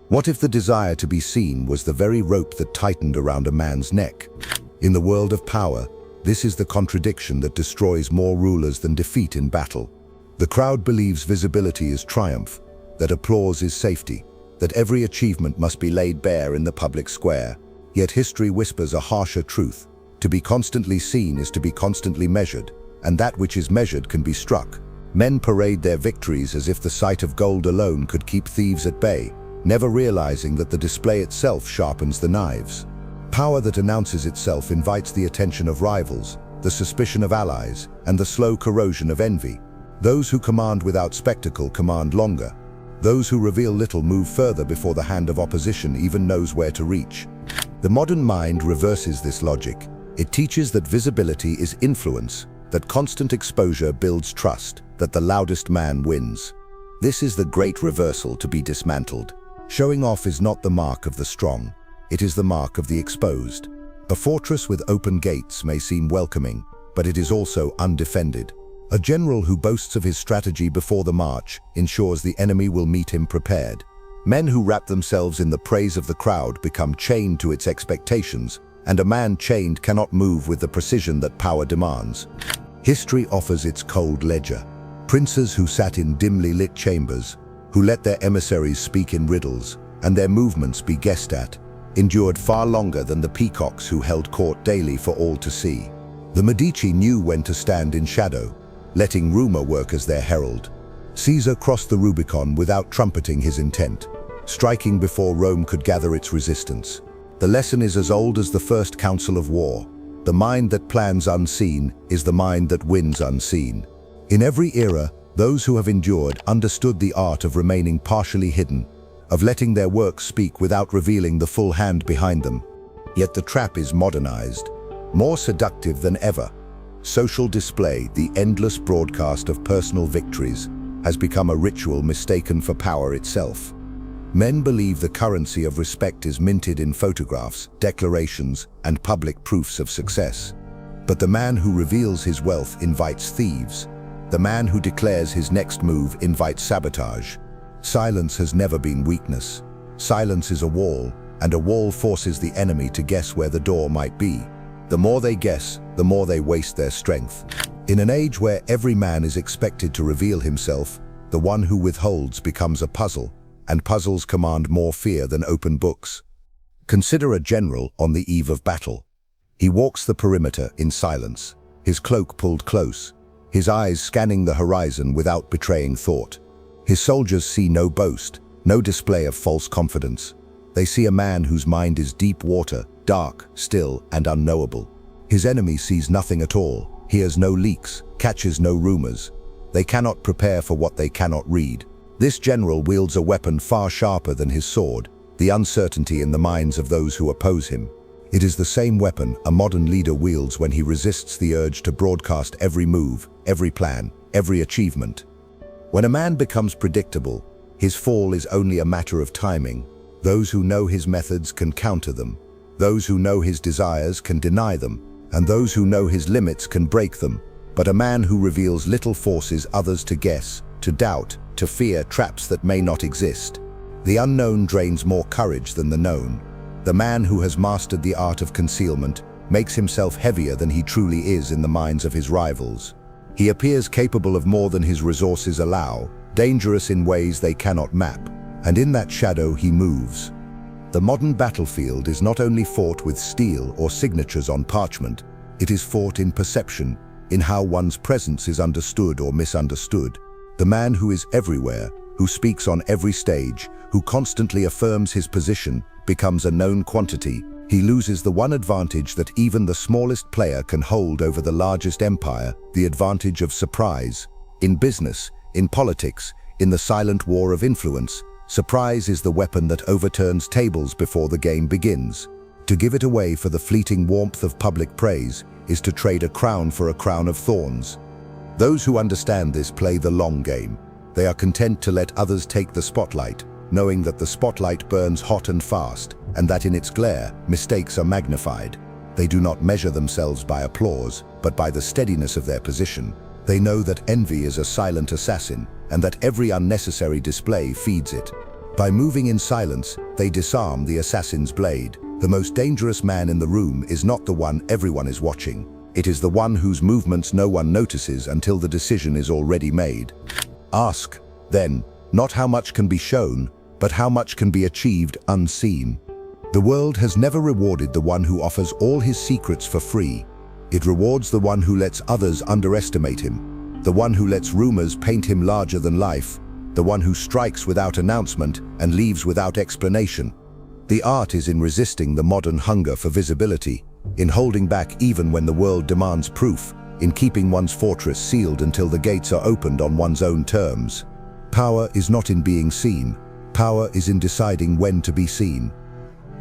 What if the desire to be seen was the very rope that tightened around a man's neck? In the world of power, this is the contradiction that destroys more rulers than defeat in battle. The crowd believes visibility is triumph, that applause is safety, that every achievement must be laid bare in the public square. Yet history whispers a harsher truth. To be constantly seen is to be constantly measured, and that which is measured can be struck. Men parade their victories as if the sight of gold alone could keep thieves at bay, never realizing that the display itself sharpens the knives. Power that announces itself invites the attention of rivals, the suspicion of allies, and the slow corrosion of envy. Those who command without spectacle command longer. Those who reveal little move further before the hand of opposition even knows where to reach. The modern mind reverses this logic. It teaches that visibility is influence, that constant exposure builds trust, that the loudest man wins. This is the great reversal to be dismantled. Showing off is not the mark of the strong. It is the mark of the exposed. A fortress with open gates may seem welcoming, but it is also undefended. A general who boasts of his strategy before the march ensures the enemy will meet him prepared. Men who wrap themselves in the praise of the crowd become chained to its expectations, and a man chained cannot move with the precision that power demands. History offers its cold ledger. Princes who sat in dimly lit chambers, who let their emissaries speak in riddles, and their movements be guessed at, endured far longer than the peacocks who held court daily for all to see. The Medici knew when to stand in shadow, letting rumor work as their herald. Caesar crossed the Rubicon without trumpeting his intent, striking before Rome could gather its resistance. The lesson is as old as the first council of war. The mind that plans unseen is the mind that wins unseen. In every era, those who have endured understood the art of remaining partially hidden, of letting their work speak without revealing the full hand behind them. Yet the trap is modernized, more seductive than ever. Social display, the endless broadcast of personal victories, has become a ritual mistaken for power itself. Men believe the currency of respect is minted in photographs, declarations, and public proofs of success. But the man who reveals his wealth invites thieves. The man who declares his next move invites sabotage. Silence has never been weakness. Silence is a wall, and a wall forces the enemy to guess where the door might be. The more they guess, the more they waste their strength. In an age where every man is expected to reveal himself, the one who withholds becomes a puzzle, and puzzles command more fear than open books. Consider a general on the eve of battle. He walks the perimeter in silence, his cloak pulled close, his eyes scanning the horizon without betraying thought. His soldiers see no boast, no display of false confidence. They see a man whose mind is deep water, dark, still, and unknowable. His enemy sees nothing at all, hears no leaks, catches no rumors. They cannot prepare for what they cannot read. This general wields a weapon far sharper than his sword, the uncertainty in the minds of those who oppose him. It is the same weapon a modern leader wields when he resists the urge to broadcast every move, every plan, every achievement. When a man becomes predictable, his fall is only a matter of timing. Those who know his methods can counter them. Those who know his desires can deny them, and those who know his limits can break them. But a man who reveals little forces others to guess, to doubt, to fear traps that may not exist. The unknown drains more courage than the known. The man who has mastered the art of concealment makes himself heavier than he truly is in the minds of his rivals. He appears capable of more than his resources allow, dangerous in ways they cannot map, and in that shadow he moves. The modern battlefield is not only fought with steel or signatures on parchment, it is fought in perception, in how one's presence is understood or misunderstood. The man who is everywhere, who speaks on every stage, who constantly affirms his position, becomes a known quantity. He loses the one advantage that even the smallest player can hold over the largest empire, the advantage of surprise. In business, in politics, in the silent war of influence, surprise is the weapon that overturns tables before the game begins. To give it away for the fleeting warmth of public praise is to trade a crown for a crown of thorns. Those who understand this play the long game. They are content to let others take the spotlight, knowing that the spotlight burns hot and fast, and that in its glare, mistakes are magnified. They do not measure themselves by applause, but by the steadiness of their position. They know that envy is a silent assassin, and that every unnecessary display feeds it. By moving in silence, they disarm the assassin's blade. The most dangerous man in the room is not the one everyone is watching. It is the one whose movements no one notices until the decision is already made. Ask, then, not how much can be shown, but how much can be achieved unseen. The world has never rewarded the one who offers all his secrets for free. It rewards the one who lets others underestimate him, the one who lets rumors paint him larger than life, the one who strikes without announcement and leaves without explanation. The art is in resisting the modern hunger for visibility, in holding back even when the world demands proof, in keeping one's fortress sealed until the gates are opened on one's own terms. Power is not in being seen. Power is in deciding when to be seen.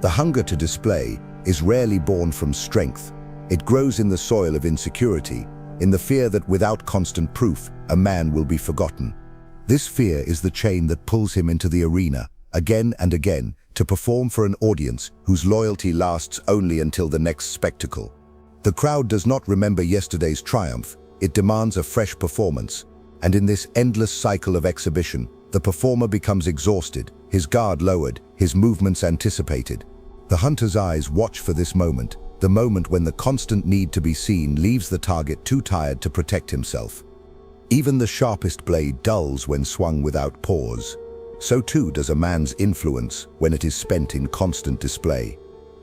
The hunger to display is rarely born from strength. It grows in the soil of insecurity, in the fear that without constant proof, a man will be forgotten. This fear is the chain that pulls him into the arena, again and again, to perform for an audience whose loyalty lasts only until the next spectacle. The crowd does not remember yesterday's triumph, it demands a fresh performance. And in this endless cycle of exhibition, the performer becomes exhausted, his guard lowered, his movements anticipated. The hunter's eyes watch for this moment, the moment when the constant need to be seen leaves the target too tired to protect himself. Even the sharpest blade dulls when swung without pause. So too does a man's influence when it is spent in constant display.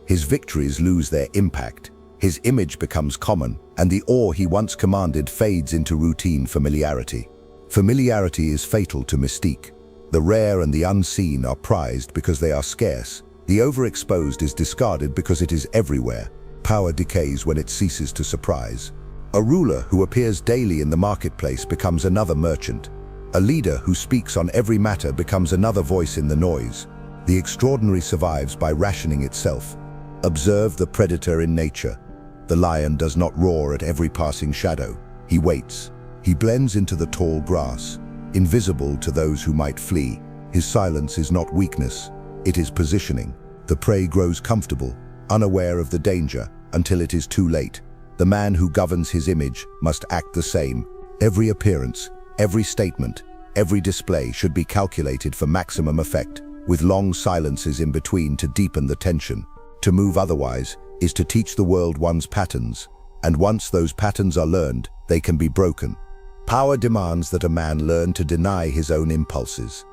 His victories lose their impact, his image becomes common, and the awe he once commanded fades into routine familiarity. Familiarity is fatal to mystique. The rare and the unseen are prized because they are scarce. The overexposed is discarded because it is everywhere. Power decays when it ceases to surprise. A ruler who appears daily in the marketplace becomes another merchant. A leader who speaks on every matter becomes another voice in the noise. The extraordinary survives by rationing itself. Observe the predator in nature. The lion does not roar at every passing shadow. He waits. He blends into the tall grass, invisible to those who might flee. His silence is not weakness, it is positioning. The prey grows comfortable, unaware of the danger, until it is too late. The man who governs his image must act the same. Every appearance, every statement, every display should be calculated for maximum effect, with long silences in between to deepen the tension. To move otherwise is to teach the world one's patterns, and once those patterns are learned, they can be broken. Power demands that a man learn to deny his own impulses.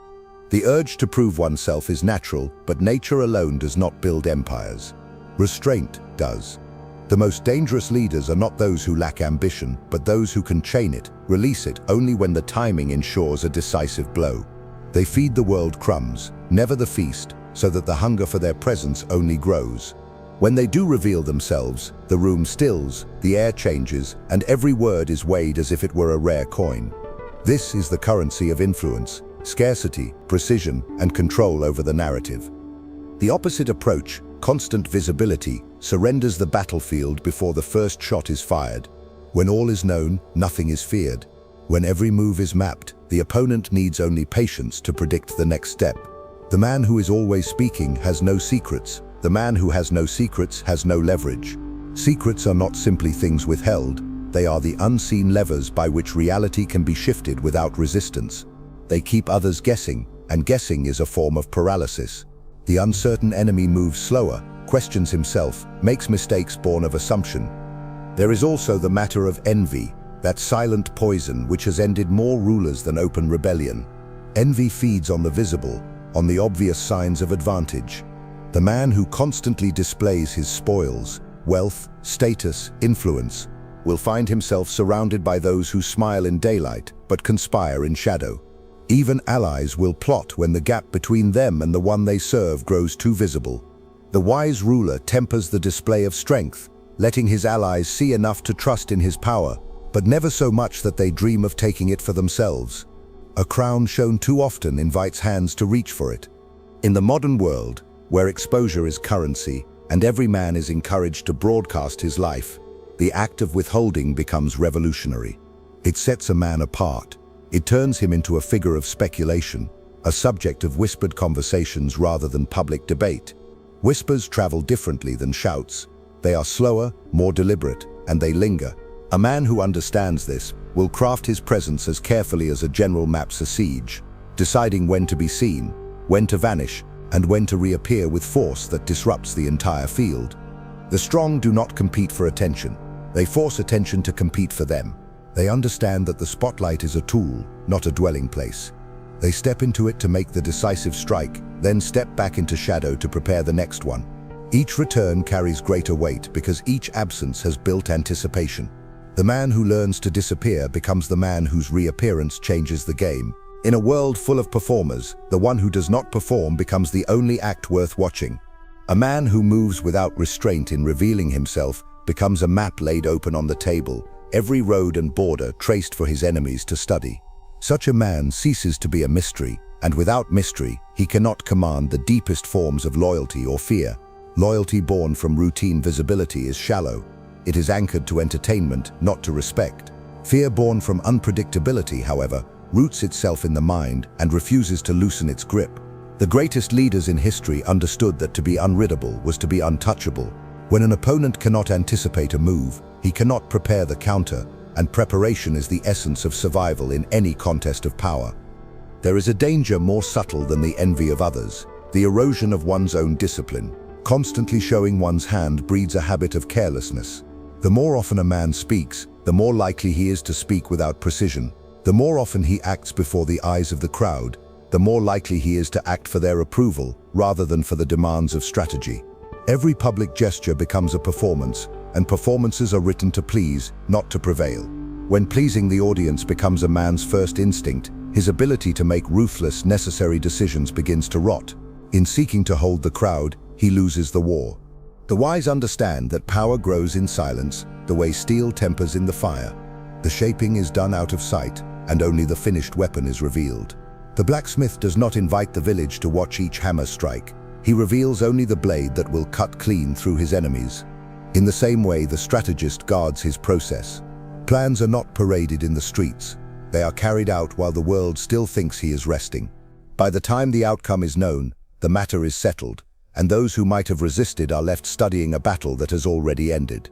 The urge to prove oneself is natural, but nature alone does not build empires. Restraint does. The most dangerous leaders are not those who lack ambition, but those who can chain it, release it only when the timing ensures a decisive blow. They feed the world crumbs, never the feast, so that the hunger for their presence only grows. When they do reveal themselves, the room stills, the air changes, and every word is weighed as if it were a rare coin. This is the currency of influence, scarcity, precision, and control over the narrative. The opposite approach, constant visibility, surrenders the battlefield before the first shot is fired. When all is known, nothing is feared. When every move is mapped, the opponent needs only patience to predict the next step. The man who is always speaking has no secrets. The man who has no secrets has no leverage. Secrets are not simply things withheld. They are the unseen levers by which reality can be shifted without resistance. They keep others guessing, and guessing is a form of paralysis. The uncertain enemy moves slower, questions himself, makes mistakes born of assumption. There is also the matter of envy, that silent poison which has ended more rulers than open rebellion. Envy feeds on the visible, on the obvious signs of advantage. The man who constantly displays his spoils, wealth, status, influence, will find himself surrounded by those who smile in daylight but conspire in shadow. Even allies will plot when the gap between them and the one they serve grows too visible. The wise ruler tempers the display of strength, letting his allies see enough to trust in his power, but never so much that they dream of taking it for themselves. A crown shown too often invites hands to reach for it. In the modern world, where exposure is currency and every man is encouraged to broadcast his life, the act of withholding becomes revolutionary. It sets a man apart. It turns him into a figure of speculation, a subject of whispered conversations rather than public debate. Whispers travel differently than shouts. They are slower, more deliberate, and they linger. A man who understands this will craft his presence as carefully as a general maps a siege, deciding when to be seen, when to vanish, and when to reappear with force that disrupts the entire field. The strong do not compete for attention. They force attention to compete for them. They understand that the spotlight is a tool, not a dwelling place. They step into it to make the decisive strike, then step back into shadow to prepare the next one. Each return carries greater weight because each absence has built anticipation. The man who learns to disappear becomes the man whose reappearance changes the game. In a world full of performers, the one who does not perform becomes the only act worth watching. A man who moves without restraint in revealing himself becomes a map laid open on the table, every road and border traced for his enemies to study. Such a man ceases to be a mystery, and without mystery, he cannot command the deepest forms of loyalty or fear. Loyalty born from routine visibility is shallow. It is anchored to entertainment, not to respect. Fear born from unpredictability, however, roots itself in the mind and refuses to loosen its grip. The greatest leaders in history understood that to be unriddable was to be untouchable. When an opponent cannot anticipate a move, he cannot prepare the counter, and preparation is the essence of survival in any contest of power. There is a danger more subtle than the envy of others, the erosion of one's own discipline. Constantly showing one's hand breeds a habit of carelessness. The more often a man speaks, the more likely he is to speak without precision. The more often he acts before the eyes of the crowd, the more likely he is to act for their approval rather than for the demands of strategy. Every public gesture becomes a performance, and performances are written to please, not to prevail. When pleasing the audience becomes a man's first instinct, his ability to make ruthless, necessary decisions begins to rot. In seeking to hold the crowd, he loses the war. The wise understand that power grows in silence, the way steel tempers in the fire. The shaping is done out of sight, and only the finished weapon is revealed. The blacksmith does not invite the village to watch each hammer strike. He reveals only the blade that will cut clean through his enemies. In the same way, the strategist guards his process. Plans are not paraded in the streets. They are carried out while the world still thinks he is resting. By the time the outcome is known, the matter is settled, and those who might have resisted are left studying a battle that has already ended.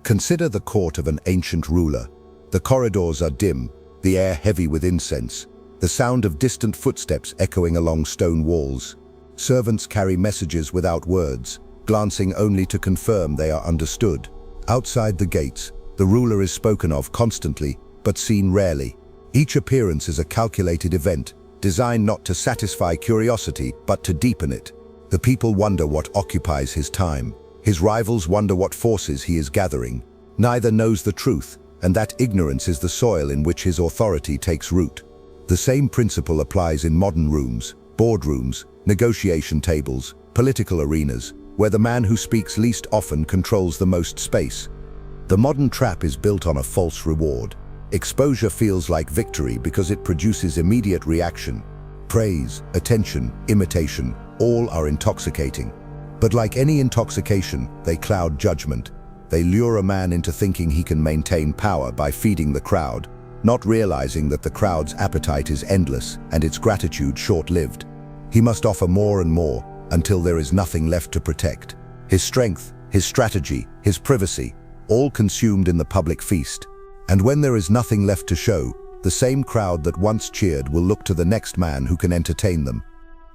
Consider the court of an ancient ruler. The corridors are dim, the air heavy with incense, the sound of distant footsteps echoing along stone walls. Servants carry messages without words, glancing only to confirm they are understood. Outside the gates, the ruler is spoken of constantly, but seen rarely. Each appearance is a calculated event, designed not to satisfy curiosity, but to deepen it. The people wonder what occupies his time. His rivals wonder what forces he is gathering. Neither knows the truth, and that ignorance is the soil in which his authority takes root. The same principle applies in modern rooms, boardrooms, negotiation tables, political arenas, where the man who speaks least often controls the most space. The modern trap is built on a false reward. Exposure feels like victory because it produces immediate reaction. Praise, attention, imitation, all are intoxicating. But like any intoxication, they cloud judgment. They lure a man into thinking he can maintain power by feeding the crowd, not realizing that the crowd's appetite is endless and its gratitude short-lived. He must offer more and more until there is nothing left to protect. His strength, his strategy, his privacy, all consumed in the public feast. And when there is nothing left to show, the same crowd that once cheered will look to the next man who can entertain them.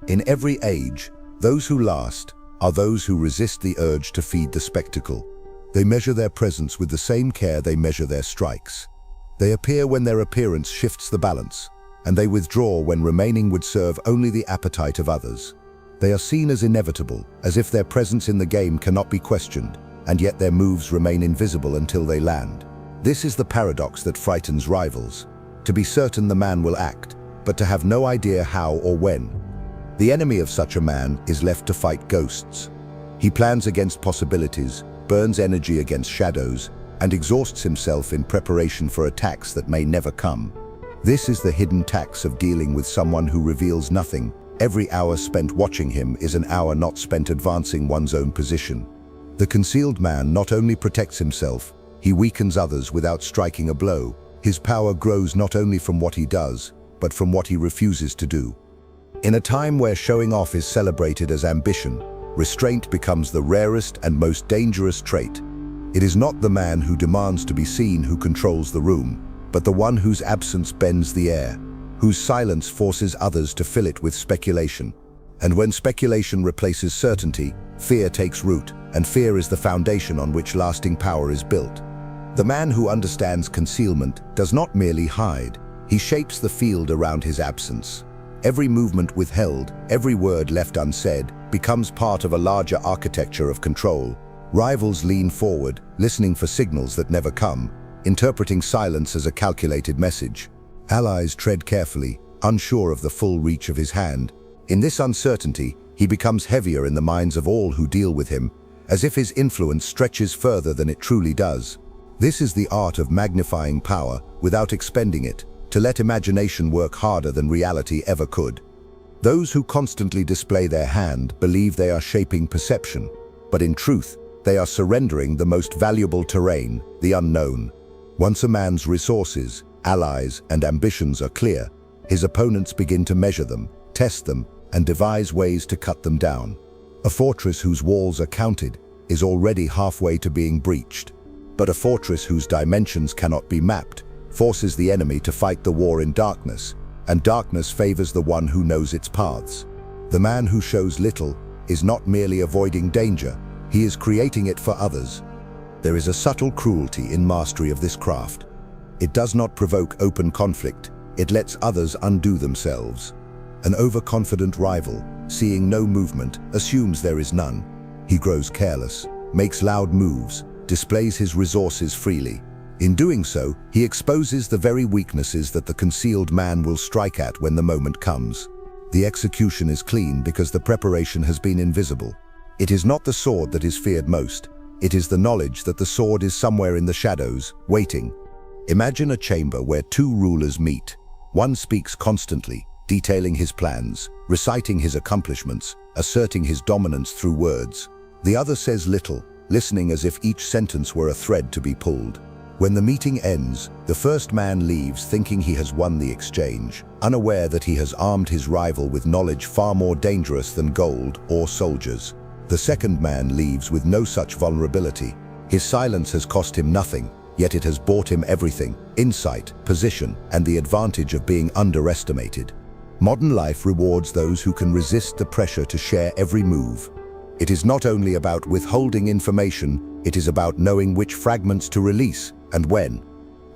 In every age, those who last are those who resist the urge to feed the spectacle. They measure their presence with the same care they measure their strikes. They appear when their appearance shifts the balance, and they withdraw when remaining would serve only the appetite of others. They are seen as inevitable, as if their presence in the game cannot be questioned, and yet their moves remain invisible until they land. This is the paradox that frightens rivals. To be certain the man will act, but to have no idea how or when. The enemy of such a man is left to fight ghosts. He plans against possibilities, burns energy against shadows, and exhausts himself in preparation for attacks that may never come. This is the hidden tax of dealing with someone who reveals nothing. Every hour spent watching him is an hour not spent advancing one's own position. The concealed man not only protects himself, he weakens others without striking a blow. His power grows not only from what he does, but from what he refuses to do. In a time where showing off is celebrated as ambition, restraint becomes the rarest and most dangerous trait. It is not the man who demands to be seen who controls the room, but the one whose absence bends the air, whose silence forces others to fill it with speculation. And when speculation replaces certainty, fear takes root, and fear is the foundation on which lasting power is built. The man who understands concealment does not merely hide, he shapes the field around his absence. Every movement withheld, every word left unsaid, becomes part of a larger architecture of control. Rivals lean forward, listening for signals that never come, interpreting silence as a calculated message. Allies tread carefully, unsure of the full reach of his hand. In this uncertainty, he becomes heavier in the minds of all who deal with him, as if his influence stretches further than it truly does. This is the art of magnifying power without expending it, to let imagination work harder than reality ever could. Those who constantly display their hand believe they are shaping perception, but in truth, they are surrendering the most valuable terrain, the unknown. Once a man's resources, allies, and ambitions are clear, his opponents begin to measure them, test them, and devise ways to cut them down. A fortress whose walls are counted is already halfway to being breached. But a fortress whose dimensions cannot be mapped forces the enemy to fight the war in darkness, and darkness favors the one who knows its paths. The man who shows little is not merely avoiding danger, he is creating it for others. There is a subtle cruelty in mastery of this craft. It does not provoke open conflict, it lets others undo themselves. An overconfident rival, seeing no movement, assumes there is none. He grows careless, makes loud moves, displays his resources freely. In doing so, he exposes the very weaknesses that the concealed man will strike at when the moment comes. The execution is clean because the preparation has been invisible. It is not the sword that is feared most. It is the knowledge that the sword is somewhere in the shadows, waiting. Imagine a chamber where two rulers meet. One speaks constantly, detailing his plans, reciting his accomplishments, asserting his dominance through words. The other says little, listening as if each sentence were a thread to be pulled. When the meeting ends, the first man leaves thinking he has won the exchange, unaware that he has armed his rival with knowledge far more dangerous than gold or soldiers. The second man leaves with no such vulnerability. His silence has cost him nothing, yet it has bought him everything: insight, position, and the advantage of being underestimated. Modern life rewards those who can resist the pressure to share every move. It is not only about withholding information, it is about knowing which fragments to release and when.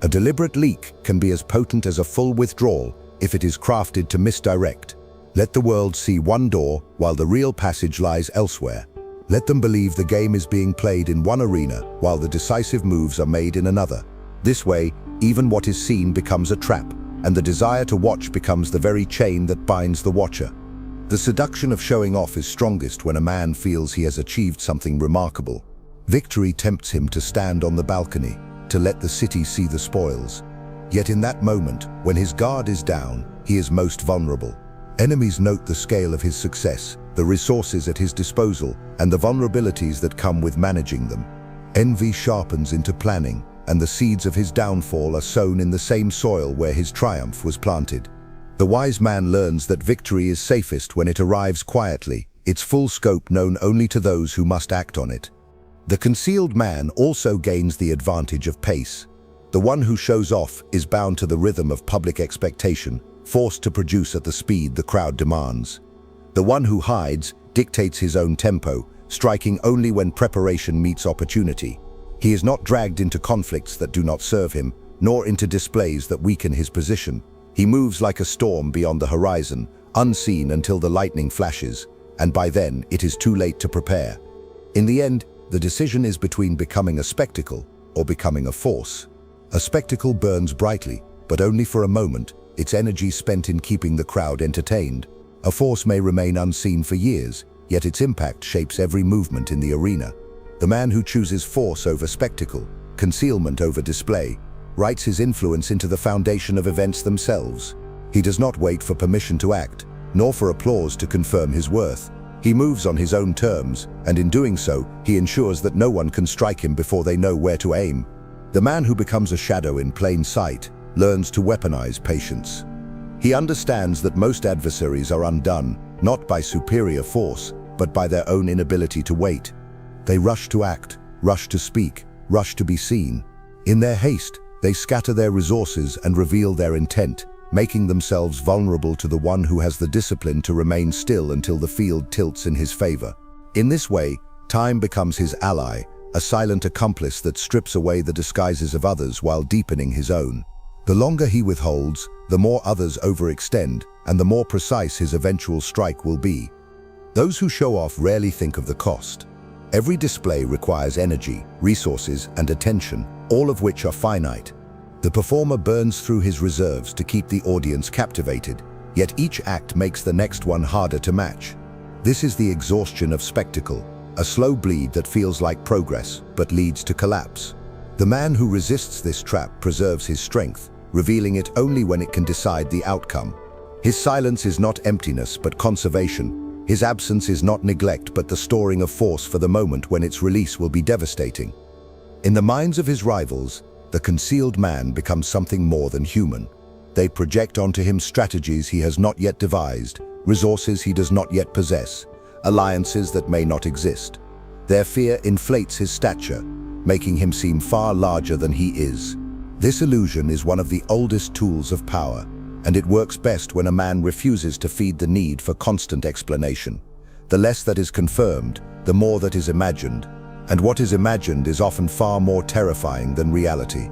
A deliberate leak can be as potent as a full withdrawal if it is crafted to misdirect. Let the world see one door while the real passage lies elsewhere. Let them believe the game is being played in one arena while the decisive moves are made in another. This way, even what is seen becomes a trap, and the desire to watch becomes the very chain that binds the watcher. The seduction of showing off is strongest when a man feels he has achieved something remarkable. Victory tempts him to stand on the balcony, to let the city see the spoils. Yet in that moment, when his guard is down, he is most vulnerable. Enemies note the scale of his success, the resources at his disposal, and the vulnerabilities that come with managing them. Envy sharpens into planning, and the seeds of his downfall are sown in the same soil where his triumph was planted. The wise man learns that victory is safest when it arrives quietly, its full scope known only to those who must act on it. The concealed man also gains the advantage of pace. The one who shows off is bound to the rhythm of public expectation, forced to produce at the speed the crowd demands. The one who hides dictates his own tempo, striking only when preparation meets opportunity. He is not dragged into conflicts that do not serve him, nor into displays that weaken his position. He moves like a storm beyond the horizon, unseen until the lightning flashes, and by then it is too late to prepare. In the end, the decision is between becoming a spectacle or becoming a force. A spectacle burns brightly, but only for a moment, its energy spent in keeping the crowd entertained. A force may remain unseen for years, yet its impact shapes every movement in the arena. The man who chooses force over spectacle, concealment over display, writes his influence into the foundation of events themselves. He does not wait for permission to act, nor for applause to confirm his worth. He moves on his own terms, and in doing so, he ensures that no one can strike him before they know where to aim. The man who becomes a shadow in plain sight learns to weaponize patience. He understands that most adversaries are undone, not by superior force, but by their own inability to wait. They rush to act, rush to speak, rush to be seen. In their haste, they scatter their resources and reveal their intent, making themselves vulnerable to the one who has the discipline to remain still until the field tilts in his favor. In this way, time becomes his ally, a silent accomplice that strips away the disguises of others while deepening his own. The longer he withholds, the more others overextend, and the more precise his eventual strike will be. Those who show off rarely think of the cost. Every display requires energy, resources, and attention, all of which are finite. The performer burns through his reserves to keep the audience captivated, yet each act makes the next one harder to match. This is the exhaustion of spectacle, a slow bleed that feels like progress, but leads to collapse. The man who resists this trap preserves his strength, revealing it only when it can decide the outcome. His silence is not emptiness, but conservation. His absence is not neglect, but the storing of force for the moment when its release will be devastating. In the minds of his rivals, the concealed man becomes something more than human. They project onto him strategies he has not yet devised, resources he does not yet possess, alliances that may not exist. Their fear inflates his stature, making him seem far larger than he is. This illusion is one of the oldest tools of power, and it works best when a man refuses to feed the need for constant explanation. The less that is confirmed, the more that is imagined, and what is imagined is often far more terrifying than reality.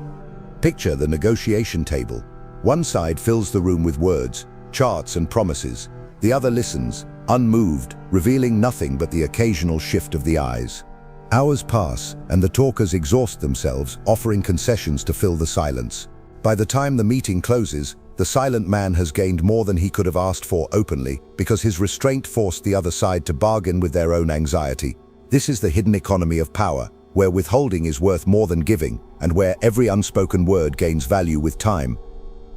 Picture the negotiation table. One side fills the room with words, charts, and promises. The other listens, unmoved, revealing nothing but the occasional shift of the eyes. Hours pass, and the talkers exhaust themselves, offering concessions to fill the silence. By the time the meeting closes, the silent man has gained more than he could have asked for openly, because his restraint forced the other side to bargain with their own anxiety. This is the hidden economy of power, where withholding is worth more than giving, and where every unspoken word gains value with time.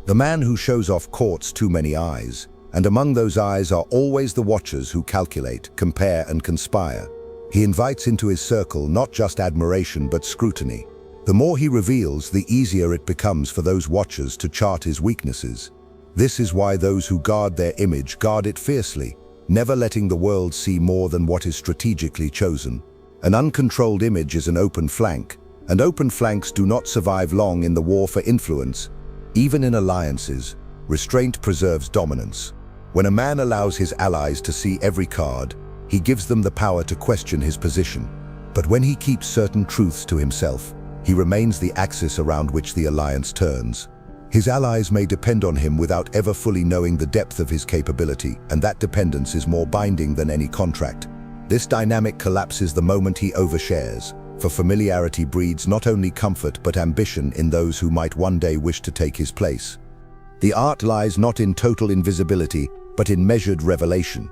The man who shows off courts too many eyes, and among those eyes are always the watchers who calculate, compare, and conspire. He invites into his circle not just admiration but scrutiny. The more he reveals, the easier it becomes for those watchers to chart his weaknesses. This is why those who guard their image guard it fiercely, never letting the world see more than what is strategically chosen. An uncontrolled image is an open flank, and open flanks do not survive long in the war for influence. Even in alliances, restraint preserves dominance. When a man allows his allies to see every card, he gives them the power to question his position. But when he keeps certain truths to himself, he remains the axis around which the alliance turns. His allies may depend on him without ever fully knowing the depth of his capability, and that dependence is more binding than any contract. This dynamic collapses the moment he overshares, for familiarity breeds not only comfort but ambition in those who might one day wish to take his place. The art lies not in total invisibility, but in measured revelation.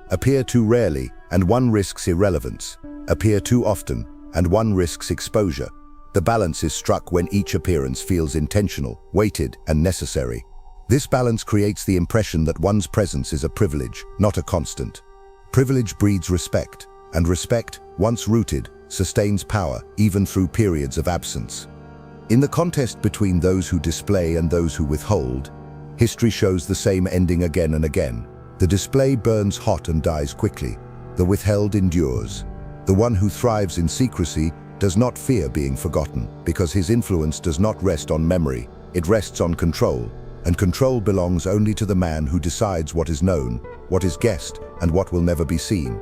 Appear too rarely, and one risks irrelevance. Appear too often, and one risks exposure. The balance is struck when each appearance feels intentional, weighted, and necessary. This balance creates the impression that one's presence is a privilege, not a constant. Privilege breeds respect, and respect, once rooted, sustains power, even through periods of absence. In the contest between those who display and those who withhold, history shows the same ending again and again. The display burns hot and dies quickly. The withheld endures. The one who thrives in secrecy does not fear being forgotten, because his influence does not rest on memory, it rests on control, and control belongs only to the man who decides what is known, what is guessed, and what will never be seen.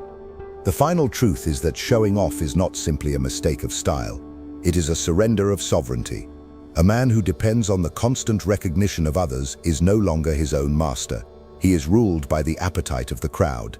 The final truth is that showing off is not simply a mistake of style. It is a surrender of sovereignty. A man who depends on the constant recognition of others is no longer his own master. He is ruled by the appetite of the crowd.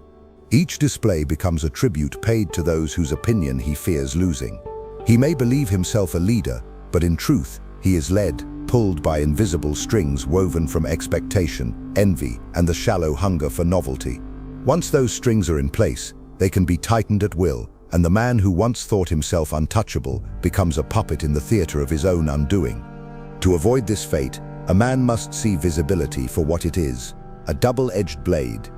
Each display becomes a tribute paid to those whose opinion he fears losing. He may believe himself a leader, but in truth, he is led, pulled by invisible strings woven from expectation, envy, and the shallow hunger for novelty. Once those strings are in place, they can be tightened at will, and the man who once thought himself untouchable becomes a puppet in the theater of his own undoing. To avoid this fate, a man must see visibility for what it is, a double-edged blade.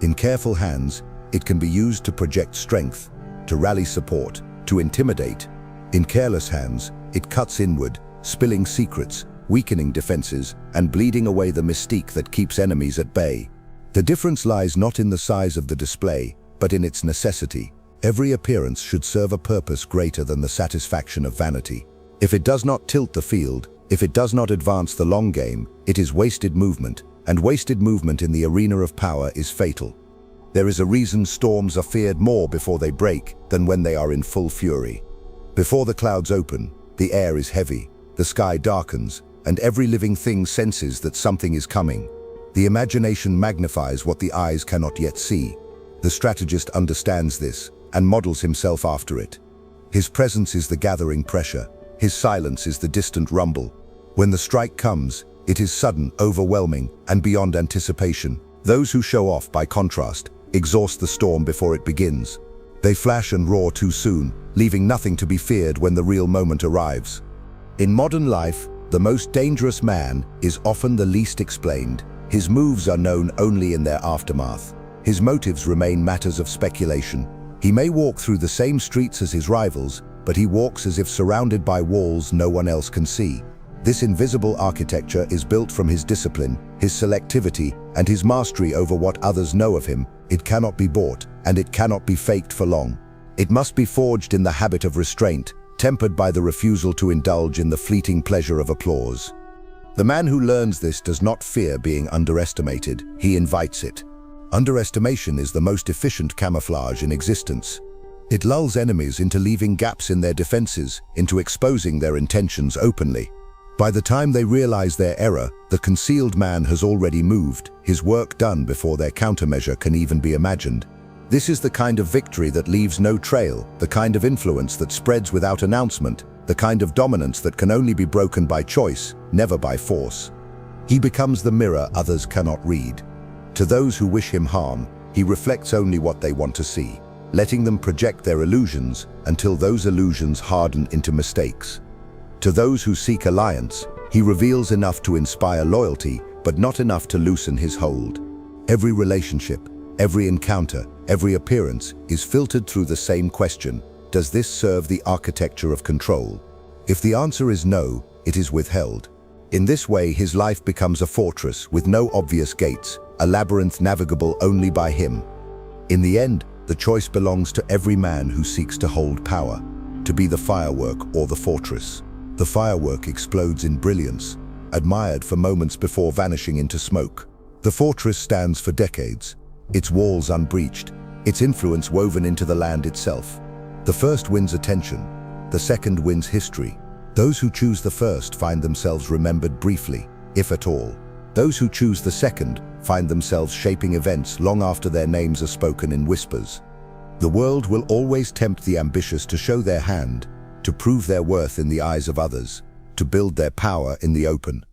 In careful hands, it can be used to project strength, to rally support, to intimidate. In careless hands, it cuts inward, spilling secrets, weakening defenses, and bleeding away the mystique that keeps enemies at bay. The difference lies not in the size of the display, but in its necessity. Every appearance should serve a purpose greater than the satisfaction of vanity. If it does not tilt the field, If it does not advance the long game, it is wasted movement, and wasted movement in the arena of power is fatal. There is a reason storms are feared more before they break than when they are in full fury. Before the clouds open, the air is heavy, the sky darkens, and every living thing senses that something is coming. The imagination magnifies what the eyes cannot yet see. The strategist understands this and models himself after it. His presence is the gathering pressure. His silence is the distant rumble. When the strike comes, it is sudden, overwhelming, and beyond anticipation. Those who show off, by contrast, exhaust the storm before it begins. They flash and roar too soon, leaving nothing to be feared when the real moment arrives. In modern life, the most dangerous man is often the least explained. His moves are known only in their aftermath. His motives remain matters of speculation. He may walk through the same streets as his rivals, but he walks as if surrounded by walls no one else can see. This invisible architecture is built from his discipline, his selectivity, and his mastery over what others know of him. It cannot be bought, and it cannot be faked for long. It must be forged in the habit of restraint, tempered by the refusal to indulge in the fleeting pleasure of applause. The man who learns this does not fear being underestimated, he invites it. Underestimation is the most efficient camouflage in existence. It lulls enemies into leaving gaps in their defenses, into exposing their intentions openly. By the time they realize their error, the concealed man has already moved, his work done before their countermeasure can even be imagined. This is the kind of victory that leaves no trail, the kind of influence that spreads without announcement, the kind of dominance that can only be broken by choice, never by force. He becomes the mirror others cannot read. To those who wish him harm, he reflects only what they want to see, letting them project their illusions until those illusions harden into mistakes. To those who seek alliance, he reveals enough to inspire loyalty, but not enough to loosen his hold. Every relationship, every encounter, every appearance is filtered through the same question: does this serve the architecture of control? If the answer is no, it is withheld. In this way, his life becomes a fortress with no obvious gates, a labyrinth navigable only by him. In the end, the choice belongs to every man who seeks to hold power, to be the firework or the fortress. The firework explodes in brilliance, admired for moments before vanishing into smoke. The fortress stands for decades, its walls unbreached, its influence woven into the land itself. The first wins attention, the second wins history. Those who choose the first find themselves remembered briefly, if at all. Those who choose the second find themselves shaping events long after their names are spoken in whispers. The world will always tempt the ambitious to show their hand, to prove their worth in the eyes of others, to build their power in the open.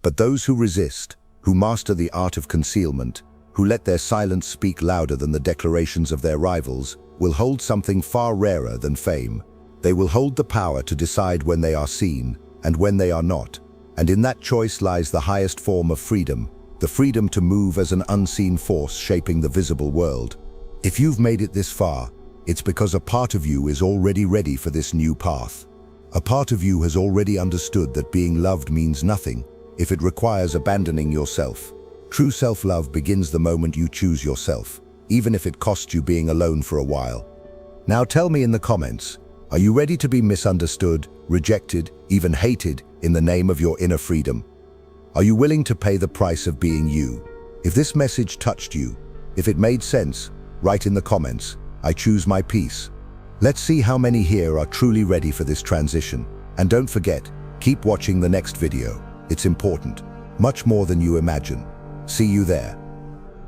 But those who resist, who master the art of concealment, who let their silence speak louder than the declarations of their rivals, will hold something far rarer than fame. They will hold the power to decide when they are seen and when they are not. And in that choice lies the highest form of freedom, the freedom to move as an unseen force shaping the visible world. If you've made it this far, it's because a part of you is already ready for this new path. A part of you has already understood that being loved means nothing if it requires abandoning yourself. True self-love begins the moment you choose yourself, even if it costs you being alone for a while. Now tell me in the comments, are you ready to be misunderstood, rejected, even hated in the name of your inner freedom? Are you willing to pay the price of being you? If this message touched you, if it made sense, write in the comments, I choose my peace. Let's see how many here are truly ready for this transition. And don't forget, keep watching the next video. It's important, much more than you imagine. See you there.